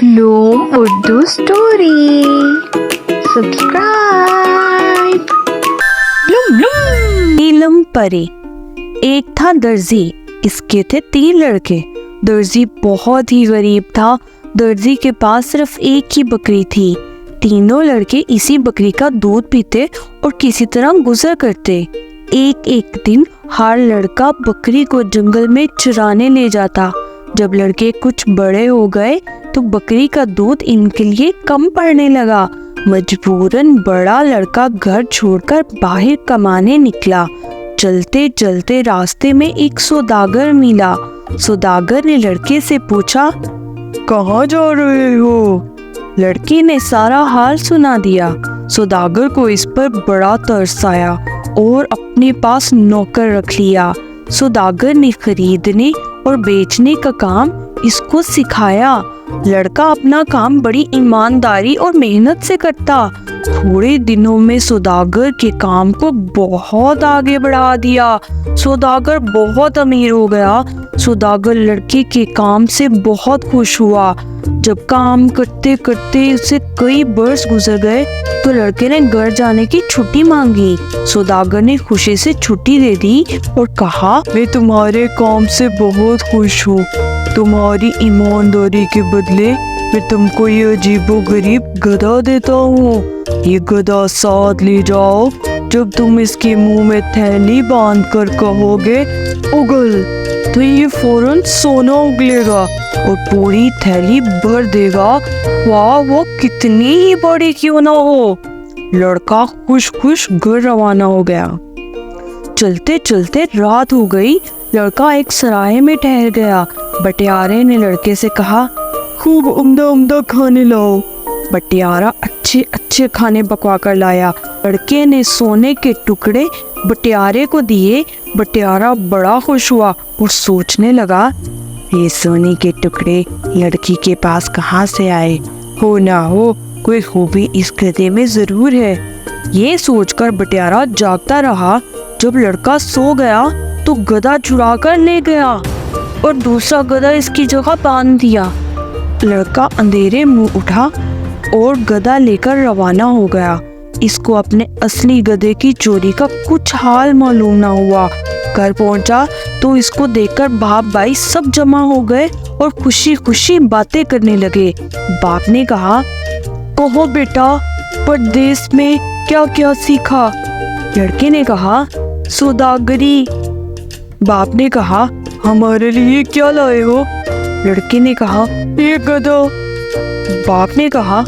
Loom Urdu Story. Subscribe. Loom Loom. नीलम परी। एक था दर्जी, इसके थे 3 लड़के। दर्जी बहुत ही गरीब था। दर्जी के पास सिर्फ एक ही बकरी थी। तीनों लड़के इसी बकरी का दूध पीते और किसी तरह गुजर करते। एक दिन हर लड़का बकरी को जंगल में चराने ले जाता। जब लड़के कुछ बड़े हो गए तो बकरी का दूध इनके लिए कम पड़ने लगा। मजबूरन बड़ा लड़का घर छोड़कर बाहर कमाने निकला। चलते चलते रास्ते में एक सौदागर मिला। सौदागर ने लड़के से पूछा, कहाँ जा रहे हो? लड़के ने सारा हाल सुना दिया। सौदागर को इस पर बड़ा तरस आया और अपने पास नौकर रख लिया। सौदागर ने खरीदने और बेचने का काम इसको सिखाया। लड़का अपना काम बड़ी ईमानदारी और मेहनत से करता। थोड़े दिनों में सौदागर के काम को बहुत आगे बढ़ा दिया। सौदागर बहुत अमीर हो गया। सौदागर लड़के के काम से बहुत खुश हुआ। जब काम करते करते उसे कई बरस गुजर गए तो लड़के ने घर जाने की छुट्टी मांगी। सौदागर ने खुशी से छुट्टी दे दी और कहा, मैं तुम्हारे काम से बहुत खुश हूँ। तुम्हारी ईमानदारी के बदले मैं तुमको ये अजीबोगरीब गधा देता हूँ। ये गधा साथ ले जाओ। जब तुम इसके मुंह में थैली बांध कर कहोगे उगल, तो ये फौरन सोना उगलेगा और पूरी थैली भर देगा, वाह वो कितनी ही बड़ी क्यों ना हो। लड़का खुश खुश घर रवाना हो गया। चलते चलते रात हो गई। लड़का एक सराय में ठहर गया। बटियारे ने लड़के से कहा, खूब उम्दा उम्दा खाने लाओ। बटियारा अच्छे अच्छे खाने पकवा कर लाया। लड़के ने सोने के टुकड़े बटियारे को दिए। बटियारा बड़ा खुश हुआ और सोचने लगा, ये सोने के टुकड़े लड़की के पास कहाँ से आए? हो ना हो कोई खूबी इस गधे में जरूर है। ये सोचकर बटियारा जागता रहा। जब लड़का सो गया तो गधा चुरा कर ले गया और दूसरा गधा इसकी जगह बांध दिया। लड़का अंधेरे मुंह उठा और गधा लेकर रवाना हो गया। इसको अपने असली गधे की चोरी का कुछ हाल मालूम ना हुआ। घर पहुंचा तो इसको देखकर बाप भाई सब जमा हो गए और खुशी खुशी बातें करने लगे। बाप ने कहा, कहो बेटा, परदेश में क्या क्या सीखा? लड़के ने कहा, सौदागरी। बाप ने कहा, हमारे लिए क्या लाए हो? लड़के ने कहा, ये गधा। बाप ने कहा,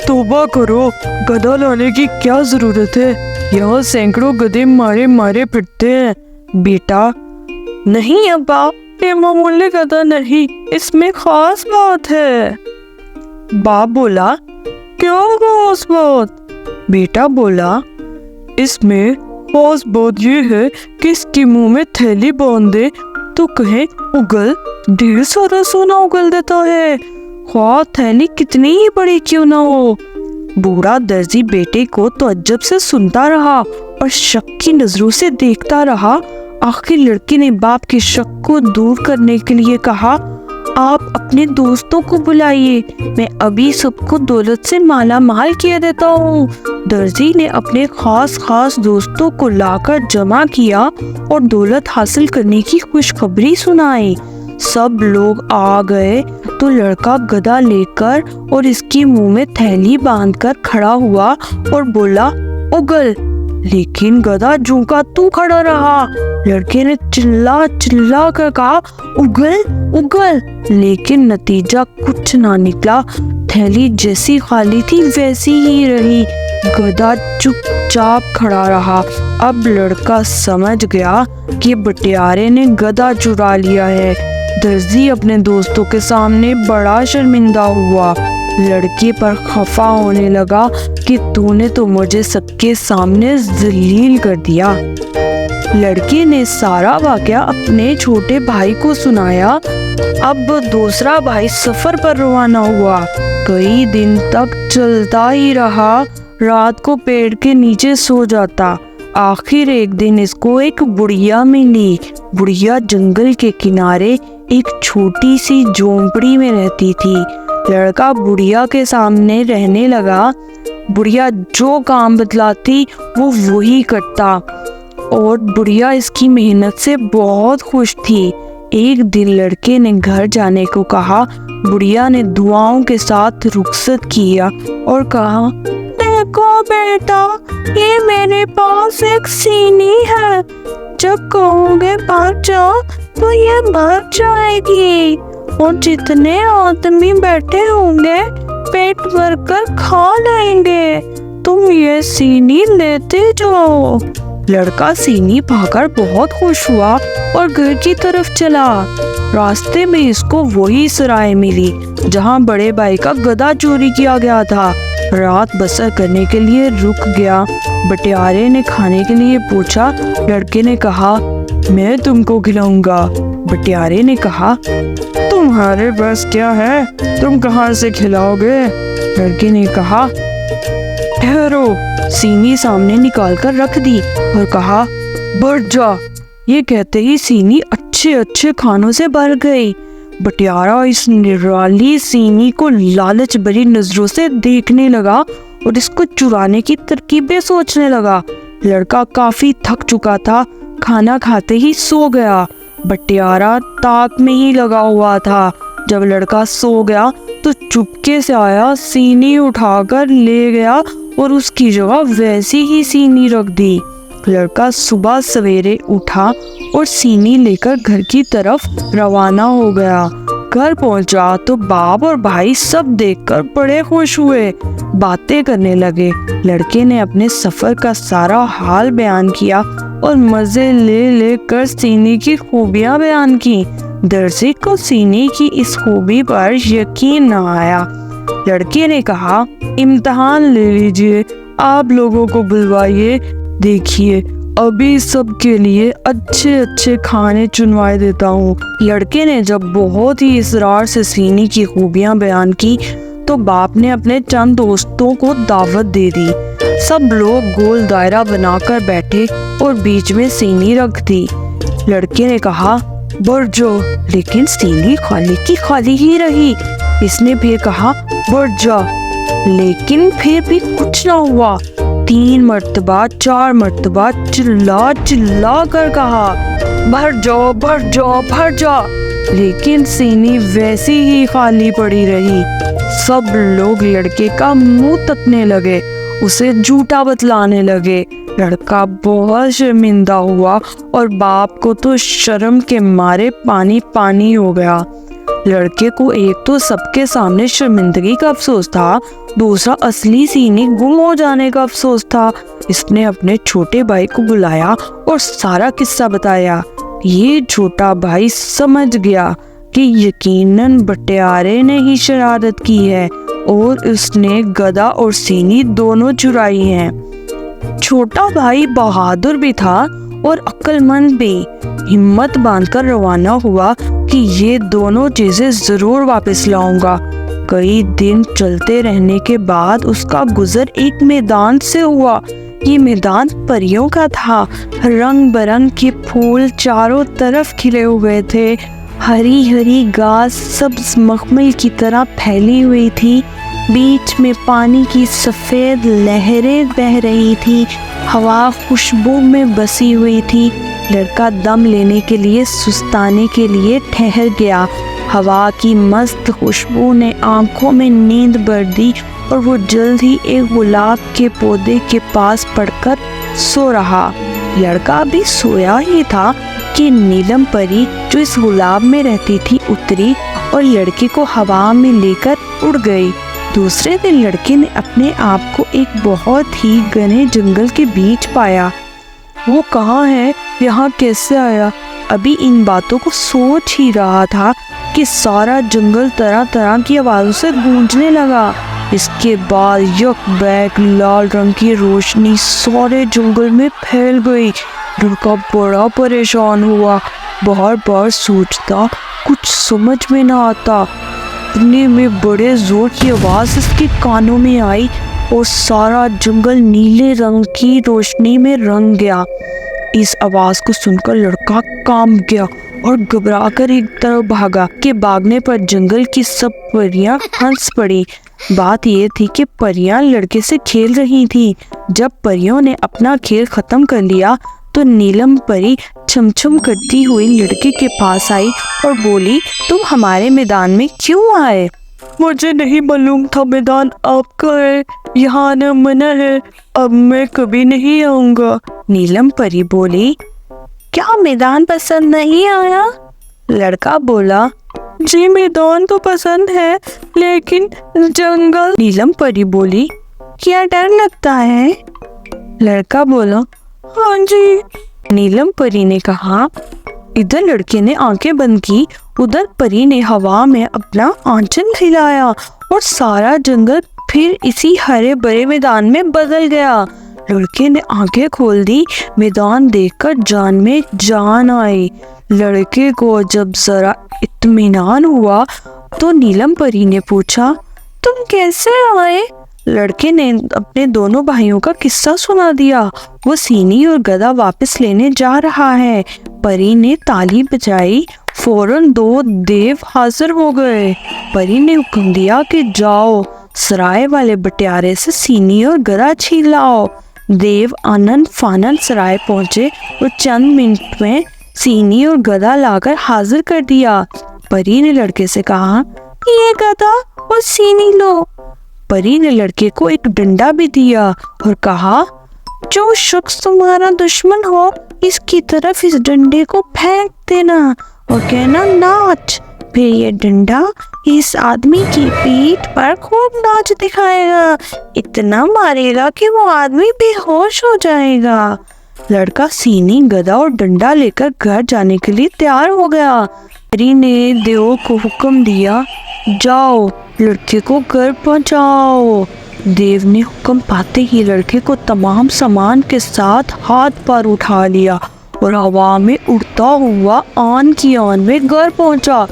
तौबा करो, गधा लाने की क्या जरूरत है? यहाँ सैकड़ों गधे मारे मारे फिरते हैं। बेटा, नहीं अब्बा, ये मामूली गधा नहीं, इसमें खास बात है। बाप बोला, क्या खास बात? बेटा बोला, इसमें खास बात ये है कि इसके मुंह में थैली बांध दे तो कहे उगल, ढेर सारा सोना उगल देता है, ख्वाह थैली कितनी ही बड़ी क्यों ना हो। बूढ़ा दर्जी बेटे को तअज्जुब से सुनता रहा और शक की नजरों से देखता रहा। आखिर लड़के ने बाप के शक को दूर करने के लिए कहा, आप अपने दोस्तों को बुलाइए, मैं अभी सबको दौलत से माला माल किया देता हूँ। दर्जी ने अपने खास दोस्तों को लाकर जमा किया और दौलत हासिल करने की खुशखबरी सुनाई। सब लोग आ गए तो लड़का गधा लेकर और इसके मुंह में थैली बांधकर खड़ा हुआ और बोला, उगल। लेकिन गधा झुका तू खड़ा रहा। लड़के ने चिल्ला चिल्ला कर कहा, उगल उगल, लेकिन नतीजा कुछ ना निकला। थैली जैसी खाली थी वैसी ही रही। गधा चुपचाप खड़ा रहा। अब लड़का समझ गया कि बटियारे ने गधा चुरा लिया है। दर्जी अपने दोस्तों के सामने बड़ा शर्मिंदा हुआ। लड़के पर खफा होने लगा कि तूने तो मुझे सबके सामने जलील कर दिया। लड़के ने सारा वाकया अपने छोटे भाई को सुनाया। अब दूसरा भाई सफर पर रवाना हुआ। कई दिन तक चलता ही रहा। रात को पेड़ के नीचे सो जाता। आखिर एक दिन इसको एक बुढ़िया मिली। बुढ़िया जंगल के किनारे एक छोटी सी झोंपड़ी में रहती थी। लड़का बुढ़िया के सामने रहने लगा। बुढ़िया जो काम बतलाती वो वही करता और बुढ़िया इसकी मेहनत से बहुत खुश थी। एक दिन लड़के ने घर जाने को कहा। बुढ़िया ने दुआओं के साथ रुखसत किया और कहा, देखो बेटा, ये मेरे पास एक सीनी है, जब कहोगे भाग जाओ तो ये भाग जाएगी और जितने आदमी बैठे होंगे पेट भर कर खा लेंगे। तुम ये सीनी लेते जाओ। लड़का सीनी पाकर बहुत खुश हुआ और घर की तरफ चला। रास्ते में इसको वही सराय मिली जहाँ बड़े भाई का गधा चोरी किया गया था। रात बसर करने के लिए रुक गया। बटियारे ने खाने के लिए पूछा। लड़के ने कहा, मैं तुमको खिलाऊंगा। बटियारे ने कहा, तुम्हारे पास क्या है, तुम कहाँ से खिलाओगे? लड़के ने कहा, ठहरो। सीनी सामने निकाल कर रख दी और कहा, बढ़ जा। ये कहते ही सीनी अच्छे अच्छे खानों से भर गई। बटियारा इस निराली सीनी को लालच भरी नजरों से देखने लगा और इसको चुराने की तरकीबें सोचने लगा। लड़का काफी थक चुका था, खाना खाते ही सो गया। बटियारा ताक में ही लगा हुआ था। जब लड़का सो गया तो चुपके से आया, सीनी उठाकर ले गया और उसकी जगह वैसी ही सीनी रख दी। लड़का सुबह सवेरे उठा और सीनी लेकर घर की तरफ रवाना हो गया। घर पहुंचा तो बाप और भाई सब देखकर बड़े खुश हुए, बातें करने लगे। लड़के ने अपने सफर का सारा हाल बयान किया और मजे ले लेकर सीनी की खूबियां बयान की। दर्जी को सीनी की इस खूबी पर यकीन न आया। लड़के ने कहा, इम्तिहान ले लीजिए, आप लोगों को बुलवाइए, देखिए अभी सबके लिए अच्छे अच्छे खाने चुनवाए देता हूँ। लड़के ने जब बहुत ही इसरार से सीनी की खूबियां बयान की तो बाप ने अपने चंद दोस्तों को दावत दे दी। सब लोग गोल दायरा बनाकर बैठे और बीच में सीनी रख दी। लड़के ने कहा, बढ़ जाओ, लेकिन सीनी खाली की खाली ही रही। इसने फिर कहा, बढ़ जा, लेकिन फिर भी कुछ ना हुआ। 3 मर्तबा 4 मर्तबा चिल्ला चिल्ला कर कहा, भर जाओ भर जाओ भर जाओ, लेकिन सीनी वैसी ही खाली पड़ी रही। सब लोग लड़के का मुंह तकने लगे, उसे झूठा बतलाने लगे। लड़का बहुत शर्मिंदा हुआ और बाप को तो शर्म के मारे पानी पानी हो गया। लड़के को एक तो सबके सामने शर्मिंदगी का अफसोस था, दूसरा असली सीनी गुम हो जाने का अफसोस था। इसने अपने छोटे भाई को बुलाया और सारा किस्सा बताया। ये छोटा भाई समझ गया कि यकीनन बटियारे ने ही शरारत की है और उसने गधा और सीनी दोनों चुराई हैं। छोटा भाई बहादुर भी था और अक्लमंद भी। हिम्मत बांधकर रवाना हुआ कि ये दोनों चीजें जरूर वापस लाऊंगा। कई दिन चलते रहने के बाद उसका गुजर एक मैदान से हुआ। ये मैदान परियों का था। रंग बिरंग के फूल चारों तरफ खिले हुए थे। हरी हरी घास सब्ज मखमल की तरह फैली हुई थी। बीच में पानी की सफेद लहरें बह रही थी। हवा खुशबू में बसी हुई थी। लड़का दम लेने के लिए सुस्ताने के लिए ठहर गया। हवा की मस्त खुशबू ने आंखों में नींद भर दी और वो जल्द ही एक गुलाब के पौधे के पास पड़कर सो रहा। लड़का भी सोया ही था कि नीलम परी जो इस गुलाब में रहती थी उतरी और लड़के को हवा में लेकर उड़ गई। दूसरे दिन लड़के ने अपने आप को एक बहुत ही घने जंगल के बीच पाया। वो कहाँ है, यहाँ कैसे आया? अभी इन बातों को सोच ही रहा था कि सारा जंगल तरह तरह की आवाजों से गूंजने लगा। इसके बाद यकबैक लाल रंग की रोशनी सारे जंगल में फैल गई। लड़का बड़ा परेशान हुआ, बार बार सोचता, कुछ समझ में ना आता। इतने में बड़े जोर की आवाज इसके कानों में आई और सारा जंगल नीले रंग की रोशनी में रंग गया। इस आवाज को सुनकर लड़का कांप गया اور گھبرا کر ایک طرف بھاگا کہ بھاگنے پر جنگل کی سب پریاں ہنس پڑی۔ بات یہ تھی کہ پریاں لڑکے سے کھیل رہی تھی۔ جب پریوں نے اپنا کھیل ختم کر لیا تو نیلم پری چھم چھم کرتی ہوئی لڑکے کے پاس آئی اور بولی، تم ہمارے میدان میں کیوں آئے؟ مجھے نہیں معلوم تھا میدان آپ کا ہے، یہاں آنا منع ہے، اب میں کبھی نہیں آؤں گا۔ نیلم پری بولی، کیا میدان پسند نہیں آیا؟ لڑکا بولا، جی میدان تو پسند ہے لیکن جنگل۔ نیلم پری بولی، کیا ڈر لگتا ہے؟ لڑکا بولا، ہاں جی۔ نیلم پری نے کہا، ادھر لڑکے نے آنکھیں بند کی، ادھر پری نے ہوا میں اپنا آنچل ہلایا اور سارا جنگل پھر اسی ہرے بھرے میدان میں بدل گیا۔ لڑکے نے آنکھیں کھول دی، میدان دیکھ کر جان میں جان آئی۔ لڑکے کو جب ذرا اطمینان ہوا تو نیلم پری نے پوچھا، تم کیسے آئے؟ لڑکے نے اپنے دونوں بھائیوں کا قصہ سنا دیا۔ وہ سینی اور گدا واپس لینے جا رہا ہے۔ پری نے تالی بجائی، فوراً دو دیو حاضر ہو گئے۔ پری نے حکم دیا کہ جاؤ سرائے والے بٹیارے سے سینی اور گدا چھین لاؤ۔ دیو آنن فانن سرائے پہنچے اور چند منٹ میں سینی اور گدا لا کر حاضر کر دیا۔ پری نے لڑکے سے کہا، یہ گدا اور سینی لو۔ پری نے لڑکے کو ایک ڈنڈا بھی دیا اور کہا، جو شخص تمہارا دشمن ہو اس کی طرف اس ڈنڈے کو پھینک دینا اور کہنا ناچ۔ پھر یہ ڈنڈا اس آدمی کی پیٹھ پر خوب ناچ دکھائے گا، اتنا مارے گا کہ وہ آدمی بے ہوش ہو جائے گا۔ لڑکا سینی، گدا اور ڈنڈا لے کر گھر جانے کے لیے تیار ہو گیا۔ پری نے دیو کو حکم دیا، جاؤ لڑکے کو گھر پہنچاؤ۔ دیو نے حکم پاتے ہی لڑکے کو تمام سامان کے ساتھ ہاتھ پار اٹھا لیا اور ہوا میں اڑتا ہوا آن کی آن میں گھر پہنچا۔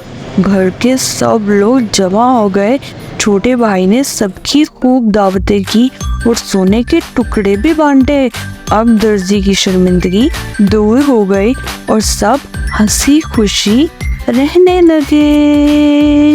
گھر کے سب لوگ جمع ہو گئے۔ چھوٹے بھائی نے سب کی خوب دعوتیں کی اور سونے کے ٹکڑے بھی بانٹے۔ اب درزی کی شرمندگی دور ہو گئی اور سب ہنسی خوشی رہنے لگے۔